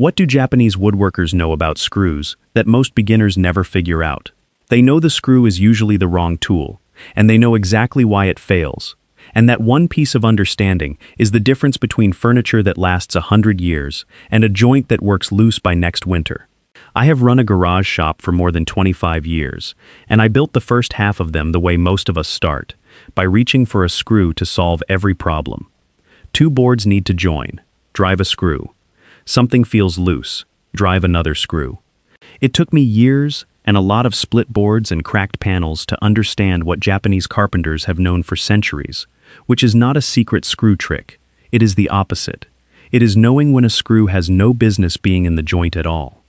What do Japanese woodworkers know about screws that most beginners never figure out? They know the screw is usually the wrong tool, and they know exactly why it fails. And that one piece of understanding is the difference between furniture that lasts 100 years and a joint that works loose by next winter. I have run a garage shop for more than 25 years, and I built the first half of them the way most of us start, by reaching for a screw to solve every problem. Two boards need to join. Drive a screw. Something feels loose. Drive another screw. It took me years and a lot of split boards and cracked panels to understand what Japanese carpenters have known for centuries, which is not a secret screw trick. It is the opposite. It is knowing when a screw has no business being in the joint at all.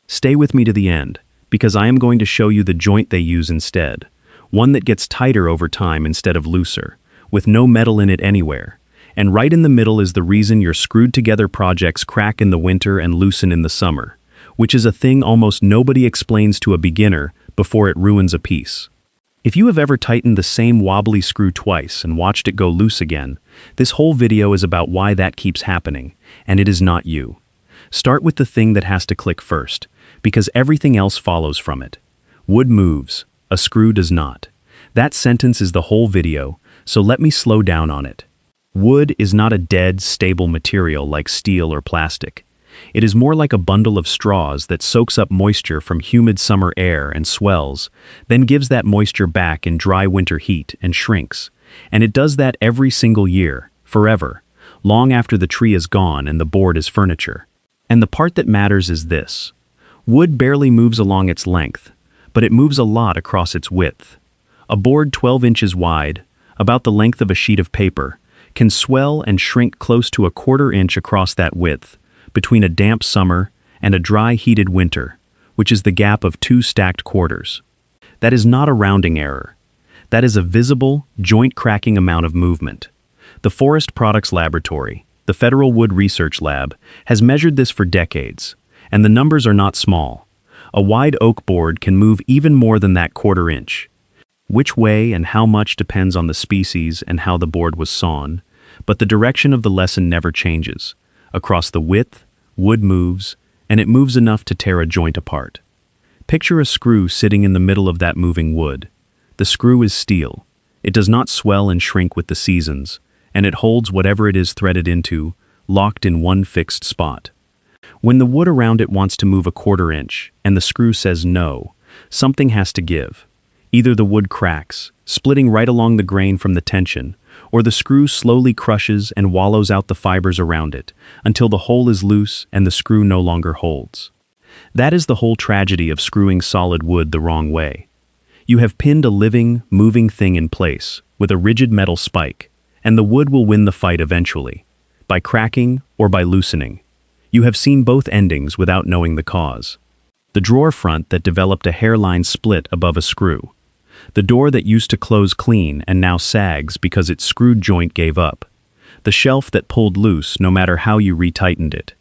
Stay with me to the end, because I am going to show you the joint they use instead, one that gets tighter over time instead of looser, with no metal in it anywhere. And right in the middle is the reason your screwed-together projects crack in the winter and loosen in the summer, which is a thing almost nobody explains to a beginner before it ruins a piece. If you have ever tightened the same wobbly screw twice and watched it go loose again, this whole video is about why that keeps happening, and it is not you. Start with the thing that has to click first, because everything else follows from it. Wood moves, a screw does not. That sentence is the whole video, so let me slow down on it. Wood is not a dead, stable material like steel or plastic. It is more like a bundle of straws that soaks up moisture from humid summer air and swells, then gives that moisture back in dry winter heat and shrinks. And it does that every single year, forever, long after the tree is gone and the board is furniture. And the part that matters is this. Wood barely moves along its length, but it moves a lot across its width. A board 12 inches wide, about the length of a sheet of paper, can swell and shrink close to a 1/4 inch across that width, between a damp summer and a dry, heated winter, which is the gap of 2 stacked quarters. That is not a rounding error. That is a visible, joint-cracking amount of movement. The Forest Products Laboratory, the Federal Wood Research Lab, has measured this for decades, and the numbers are not small. A wide oak board can move even more than that 1/4 inch. Which way and how much depends on the species and how the board was sawn, but the direction of the lesson never changes. Across the width, wood moves, and it moves enough to tear a joint apart. Picture a screw sitting in the middle of that moving wood. The screw is steel. It does not swell and shrink with the seasons, and it holds whatever it is threaded into, locked in one fixed spot. When the wood around it wants to move a 1/4 inch, and the screw says no, something has to give. Either the wood cracks, splitting right along the grain from the tension, or the screw slowly crushes and wallows out the fibers around it, until the hole is loose and the screw no longer holds. That is the whole tragedy of screwing solid wood the wrong way. You have pinned a living, moving thing in place, with a rigid metal spike, and the wood will win the fight eventually, by cracking or by loosening. You have seen both endings without knowing the cause. The drawer front that developed a hairline split above a screw. The door that used to close clean and now sags because its screwed joint gave up. The shelf that pulled loose no matter how you retightened it.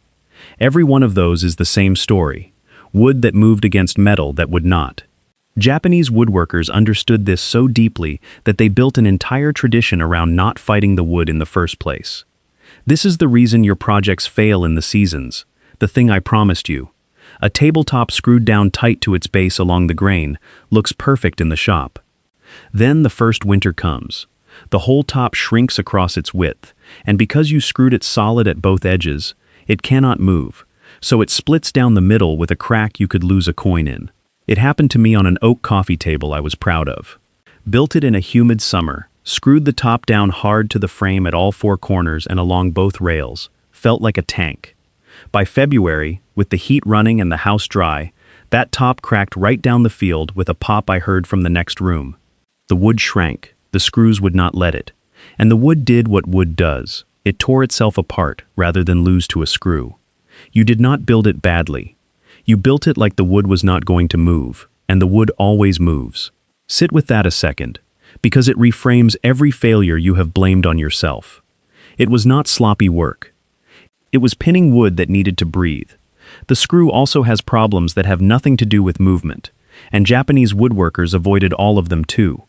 Every one of those is the same story. Wood that moved against metal that would not. Japanese woodworkers understood this so deeply that they built an entire tradition around not fighting the wood in the first place. This is the reason your projects fail in the seasons, the thing I promised you. A tabletop screwed down tight to its base along the grain looks perfect in the shop. Then the first winter comes. The whole top shrinks across its width, and because you screwed it solid at both edges, it cannot move, so it splits down the middle with a crack you could lose a coin in. It happened to me on an oak coffee table I was proud of. Built it in a humid summer, screwed the top down hard to the frame at all 4 corners and along both rails, felt like a tank. By February, with the heat running and the house dry, that top cracked right down the field with a pop I heard from the next room. The wood shrank, the screws would not let it, and the wood did what wood does. It tore itself apart rather than lose to a screw. You did not build it badly. You built it like the wood was not going to move, and the wood always moves. Sit with that a second, because it reframes every failure you have blamed on yourself. It was not sloppy work. It was pinning wood that needed to breathe. The screw also has problems that have nothing to do with movement, and Japanese woodworkers avoided all of them too.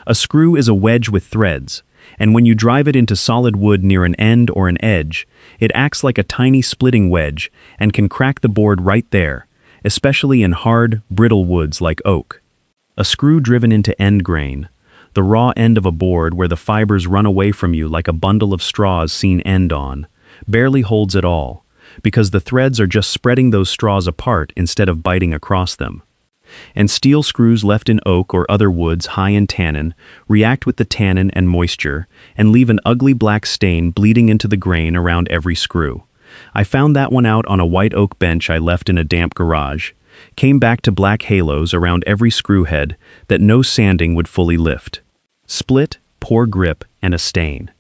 A screw is a wedge with threads, and when you drive it into solid wood near an end or an edge, it acts like a tiny splitting wedge and can crack the board right there, especially in hard, brittle woods like oak. A screw driven into end grain, the raw end of a board where the fibers run away from you like a bundle of straws seen end on, barely holds at all, because the threads are just spreading those straws apart instead of biting across them. And steel screws left in oak or other woods high in tannin react with the tannin and moisture and leave an ugly black stain bleeding into the grain around every screw. I found that one out on a white oak bench I left in a damp garage. Came back to black halos around every screw head that no sanding would fully lift. Split, poor grip, and a stain.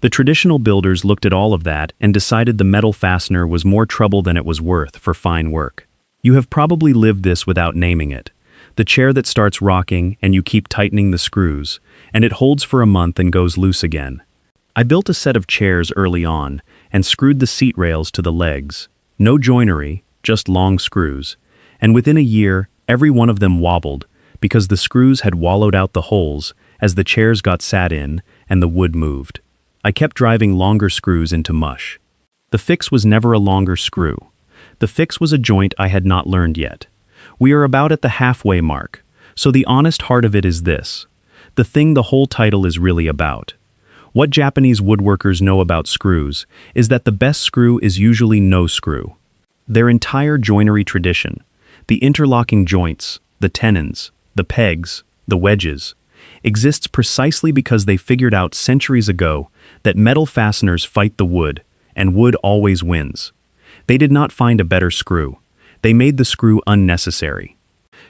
The traditional builders looked at all of that and decided the metal fastener was more trouble than it was worth for fine work. You have probably lived this without naming it. The chair that starts rocking and you keep tightening the screws, and it holds for a month and goes loose again. I built a set of chairs early on and screwed the seat rails to the legs. No joinery, just long screws. And within a year, every one of them wobbled because the screws had wallowed out the holes as the chairs got sat in and the wood moved. I kept driving longer screws into mush. The fix was never a longer screw. The fix was a joint I had not learned yet. We are about at the halfway mark, so the honest heart of it is this. The thing the whole title is really about. What Japanese woodworkers know about screws is that the best screw is usually no screw. Their entire joinery tradition, the interlocking joints, the tenons, the pegs, the wedges, exists precisely because they figured out centuries ago that metal fasteners fight the wood, and wood always wins. They did not find a better screw. They made the screw unnecessary.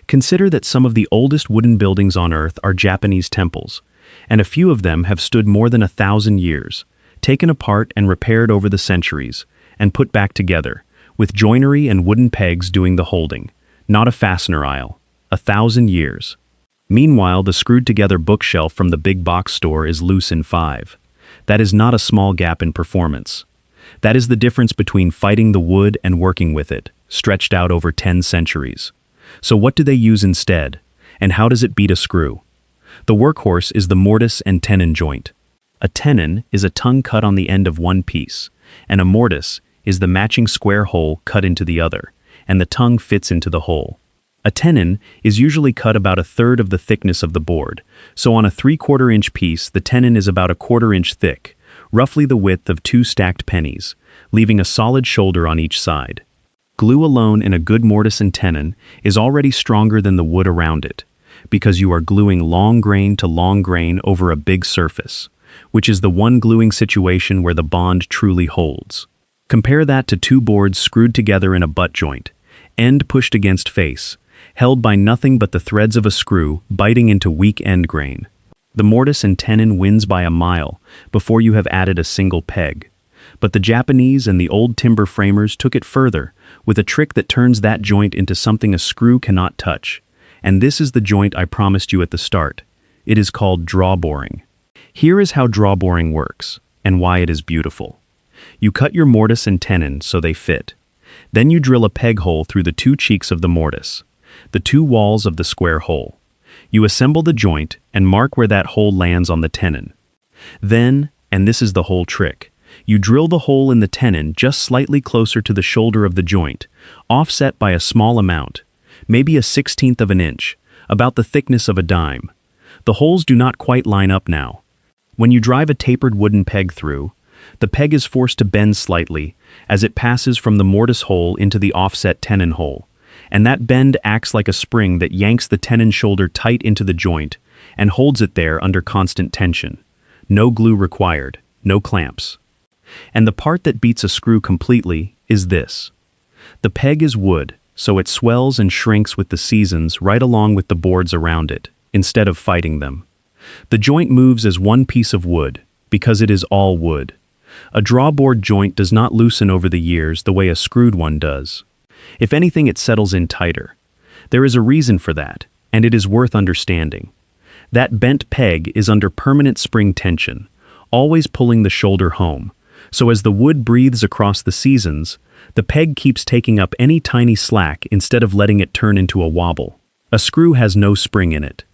Consider that some of the oldest wooden buildings on Earth are Japanese temples, and a few of them have stood more than 1,000 years, taken apart and repaired over the centuries, and put back together, with joinery and wooden pegs doing the holding, not a fastener aisle. 1,000 years. Meanwhile, the screwed-together bookshelf from the big box store is loose in 5. That is not a small gap in performance. That is the difference between fighting the wood and working with it, stretched out over 10 centuries. So what do they use instead? And how does it beat a screw? The workhorse is the mortise and tenon joint. A tenon is a tongue cut on the end of one piece, and a mortise is the matching square hole cut into the other, and the tongue fits into the hole. A tenon is usually cut about 1/3 of the thickness of the board, so on a 3/4 inch piece the tenon is about 1/4 inch thick, roughly the width of 2 stacked pennies, leaving a solid shoulder on each side. Glue alone in a good mortise and tenon is already stronger than the wood around it, because you are gluing long grain to long grain over a big surface, which is the one gluing situation where the bond truly holds. Compare that to 2 boards screwed together in a butt joint, end pushed against face, held by nothing but the threads of a screw biting into weak end grain. The mortise and tenon wins by a mile before you have added a single peg. But the Japanese and the old timber framers took it further with a trick that turns that joint into something a screw cannot touch. And this is the joint I promised you at the start. It is called draw boring. Here is how draw boring works, and why it is beautiful. You cut your mortise and tenon so they fit. Then you drill a peg hole through the 2 cheeks of the mortise, the 2 walls of the square hole. You assemble the joint and mark where that hole lands on the tenon. Then, and this is the whole trick, you drill the hole in the tenon just slightly closer to the shoulder of the joint, offset by a small amount, maybe a 1/16 of an inch, about the thickness of a dime. The holes do not quite line up now. When you drive a tapered wooden peg through, the peg is forced to bend slightly as it passes from the mortise hole into the offset tenon hole, and that bend acts like a spring that yanks the tenon shoulder tight into the joint and holds it there under constant tension. No glue required, no clamps. And the part that beats a screw completely is this. The peg is wood, so it swells and shrinks with the seasons right along with the boards around it, instead of fighting them. The joint moves as one piece of wood, because it is all wood. A drawboard joint does not loosen over the years the way a screwed one does. If anything, it settles in tighter. There is a reason for that, and it is worth understanding. That bent peg is under permanent spring tension, always pulling the shoulder home, so as the wood breathes across the seasons, the peg keeps taking up any tiny slack instead of letting it turn into a wobble. A screw has no spring in it.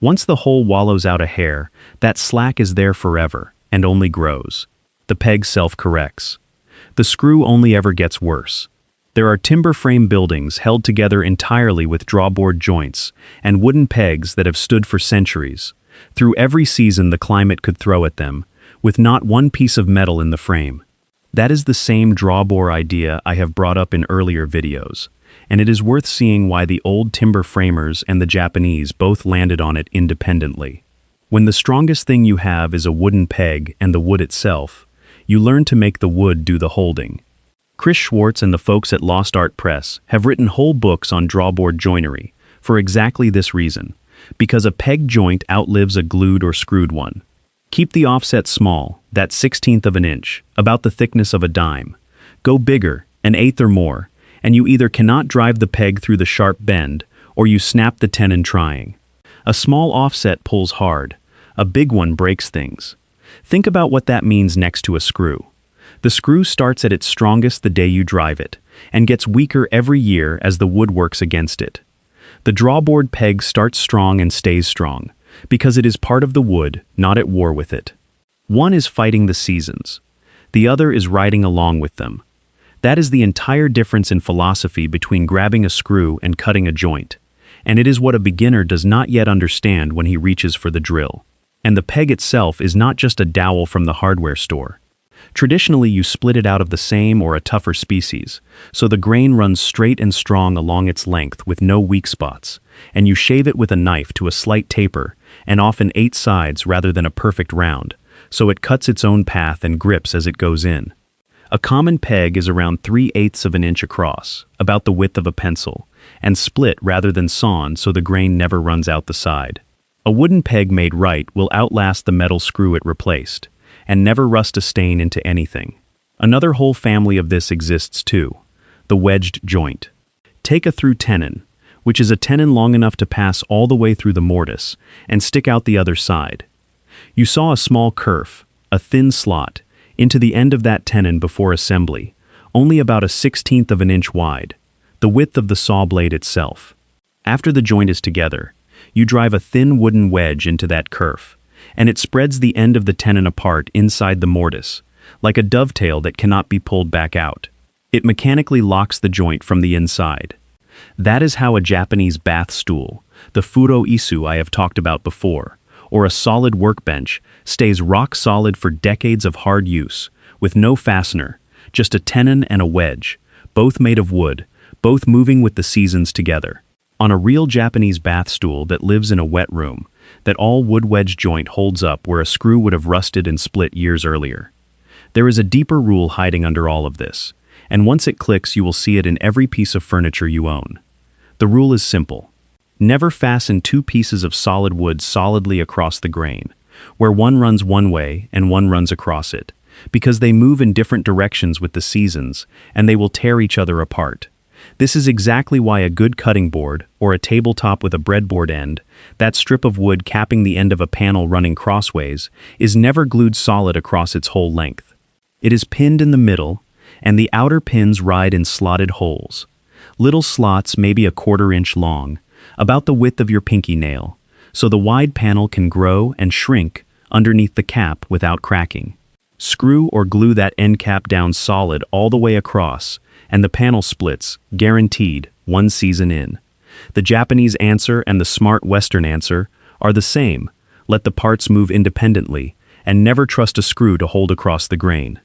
Once the hole wallows out a hair, that slack is there forever, and only grows. The peg self-corrects. The screw only ever gets worse. There are timber frame buildings held together entirely with drawboard joints and wooden pegs that have stood for centuries, through every season the climate could throw at them, with not one piece of metal in the frame. That is the same drawbar idea I have brought up in earlier videos, and it is worth seeing why the old timber framers and the Japanese both landed on it independently. When the strongest thing you have is a wooden peg and the wood itself, you learn to make the wood do the holding. Chris Schwartz and the folks at Lost Art Press have written whole books on drawboard joinery for exactly this reason, because a peg joint outlives a glued or screwed one. Keep the offset small, that 1/16 of an inch, about the thickness of a dime. Go bigger, an eighth or more, and you either cannot drive the peg through the sharp bend, or you snap the tenon trying. A small offset pulls hard. A big one breaks things. Think about what that means next to a screw. The screw starts at its strongest the day you drive it, and gets weaker every year as the wood works against it. The drawboard peg starts strong and stays strong, because it is part of the wood, not at war with it. One is fighting the seasons. The other is riding along with them. That is the entire difference in philosophy between grabbing a screw and cutting a joint, and it is what a beginner does not yet understand when he reaches for the drill. And the peg itself is not just a dowel from the hardware store. Traditionally, you split it out of the same or a tougher species, so the grain runs straight and strong along its length with no weak spots, and you shave it with a knife to a slight taper, and often 8 sides rather than a perfect round, so it cuts its own path and grips as it goes in. A common peg is around 3/8 of an inch across, about the width of a pencil, and split rather than sawn so the grain never runs out the side. A wooden peg made right will outlast the metal screw it replaced, and never rust a stain into anything. Another whole family of this exists too, the wedged joint. Take a through tenon, which is a tenon long enough to pass all the way through the mortise, and stick out the other side. You saw a small kerf, a thin slot, into the end of that tenon before assembly, only about a 1/16 of an inch wide, the width of the saw blade itself. After the joint is together, you drive a thin wooden wedge into that kerf, and it spreads the end of the tenon apart inside the mortise, like a dovetail that cannot be pulled back out. It mechanically locks the joint from the inside. That is how a Japanese bath stool, the furo isu I have talked about before, or a solid workbench, stays rock solid for decades of hard use, with no fastener, just a tenon and a wedge, both made of wood, both moving with the seasons together. On a real Japanese bath stool that lives in a wet room, that all wood wedge joint holds up where a screw would have rusted and split years earlier. There is a deeper rule hiding under all of this, and once it clicks you will see it in every piece of furniture you own. The rule is simple. Never fasten 2 pieces of solid wood solidly across the grain, where one runs one way and one runs across it, because they move in different directions with the seasons, and they will tear each other apart. This is exactly why a good cutting board, or a tabletop with a breadboard end, that strip of wood capping the end of a panel running crossways, is never glued solid across its whole length. It is pinned in the middle, and the outer pins ride in slotted holes. Little slots maybe a 1/4 inch long, about the width of your pinky nail, so the wide panel can grow and shrink underneath the cap without cracking. Screw or glue that end cap down solid all the way across, and the panel splits, guaranteed, 1 season in. The Japanese answer and the smart Western answer are the same. Let the parts move independently, and never trust a screw to hold across the grain.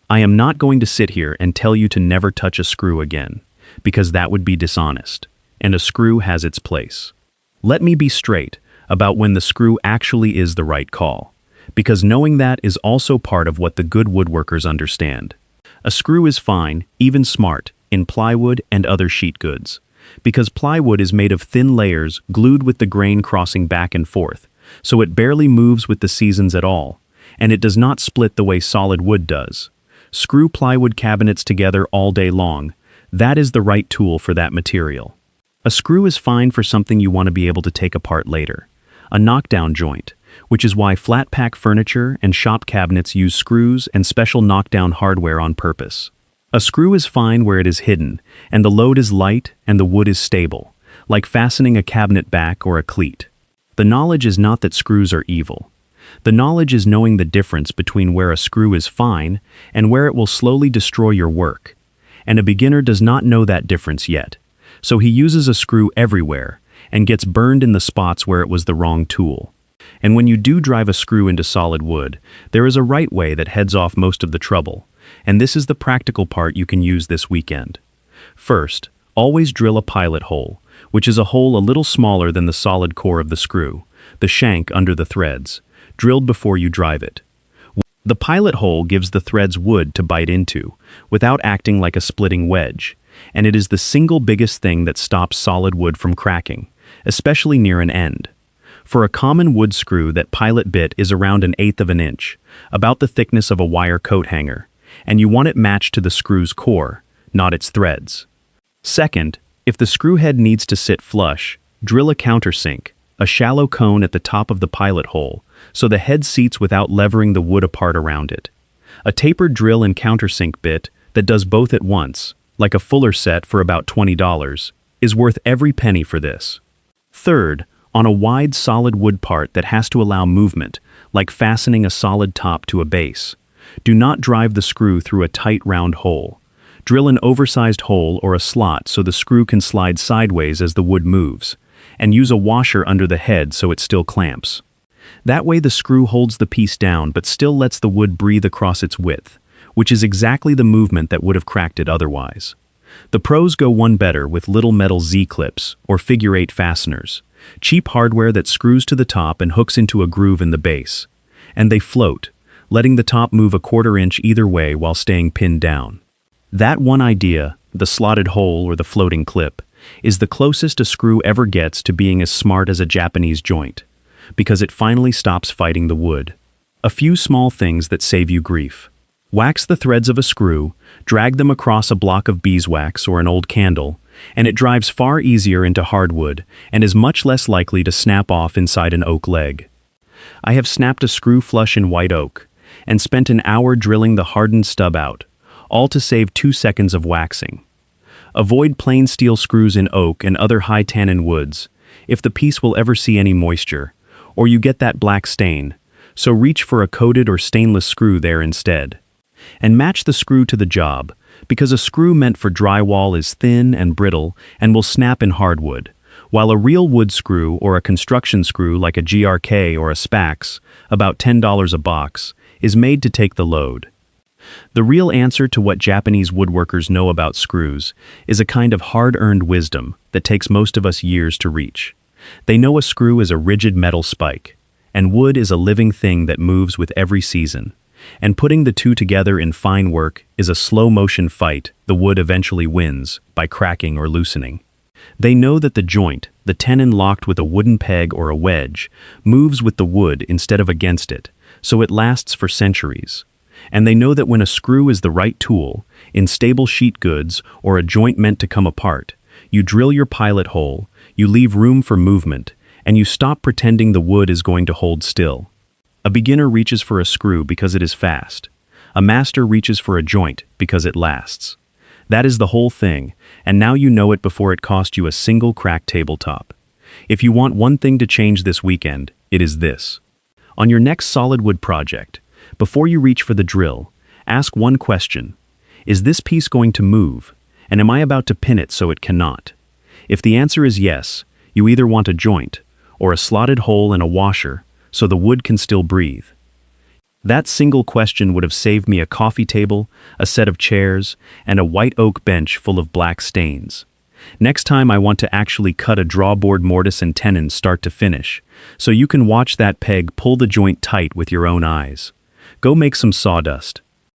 I am not going to sit here and tell you to never touch a screw again, because that would be dishonest, and a screw has its place. Let me be straight about when the screw actually is the right call, because knowing that is also part of what the good woodworkers understand. A screw is fine, even smart, in plywood and other sheet goods, because plywood is made of thin layers glued with the grain crossing back and forth, so it barely moves with the seasons at all, and it does not split the way solid wood does. Screw plywood cabinets together all day long. That is the right tool for that material. A screw is fine for something you want to be able to take apart later. A knockdown joint, which is why flat-pack furniture and shop cabinets use screws and special knockdown hardware on purpose. A screw is fine where it is hidden, and the load is light and the wood is stable, like fastening a cabinet back or a cleat. The knowledge is not that screws are evil. The knowledge is knowing the difference between where a screw is fine and where it will slowly destroy your work. And a beginner does not know that difference yet, so he uses a screw everywhere and gets burned in the spots where it was the wrong tool. And when you do drive a screw into solid wood, there is a right way that heads off most of the trouble, and this is the practical part you can use this weekend. First, always drill a pilot hole, which is a hole a little smaller than the solid core of the screw, the shank under the threads, drilled before you drive it. The pilot hole gives the threads wood to bite into, without acting like a splitting wedge, and it is the single biggest thing that stops solid wood from cracking, especially near an end. For a common wood screw, that pilot bit is around 1/8 of an inch, about the thickness of a wire coat hanger, and you want it matched to the screw's core, not its threads. Second, if the screw head needs to sit flush, drill a countersink, a shallow cone at the top of the pilot hole, so the head seats without levering the wood apart around it. A tapered drill and countersink bit that does both at once, like a fuller set for about $20, is worth every penny for this. Third, on a wide solid wood part that has to allow movement, like fastening a solid top to a base, do not drive the screw through a tight round hole. Drill an oversized hole or a slot so the screw can slide sideways as the wood moves, and use a washer under the head so it still clamps. That way the screw holds the piece down but still lets the wood breathe across its width, which is exactly the movement that would have cracked it otherwise. The pros go one better with little metal Z-clips or figure-8 fasteners, cheap hardware that screws to the top and hooks into a groove in the base. And they float, letting the top move 1/4 inch either way while staying pinned down. That one idea, the slotted hole or the floating clip, is the closest a screw ever gets to being as smart as a Japanese joint, because it finally stops fighting the wood. A few small things that save you grief. Wax the threads of a screw, drag them across a block of beeswax or an old candle, and it drives far easier into hardwood and is much less likely to snap off inside an oak leg. I have snapped a screw flush in white oak, and spent an hour drilling the hardened stub out, all to save 2 seconds of waxing. Avoid plain steel screws in oak and other high tannin woods, if the piece will ever see any moisture, or you get that black stain, so reach for a coated or stainless screw there instead. And match the screw to the job, because a screw meant for drywall is thin and brittle and will snap in hardwood, while a real wood screw or a construction screw like a GRK or a Spax, about $10 a box, is made to take the load. The real answer to what Japanese woodworkers know about screws is a kind of hard-earned wisdom that takes most of us years to reach. They know a screw is a rigid metal spike, and wood is a living thing that moves with every season. And putting the two together in fine work is a slow-motion fight the wood eventually wins by cracking or loosening. They know that the joint, the tenon locked with a wooden peg or a wedge, moves with the wood instead of against it, so it lasts for centuries. And they know that when a screw is the right tool, in stable sheet goods or a joint meant to come apart, you drill your pilot hole, you leave room for movement, and you stop pretending the wood is going to hold still. A beginner reaches for a screw because it is fast. A master reaches for a joint because it lasts. That is the whole thing, and now you know it before it cost you a single cracked tabletop. If you want one thing to change this weekend, it is this. On your next solid wood project, before you reach for the drill, ask one question. Is this piece going to move, and am I about to pin it so it cannot? If the answer is yes, you either want a joint, or a slotted hole and a washer, so the wood can still breathe. That single question would have saved me a coffee table, a set of chairs, and a white oak bench full of black stains. Next time I want to actually cut a drawboard mortise and tenon start to finish, so you can watch that peg pull the joint tight with your own eyes. Go make some sawdust.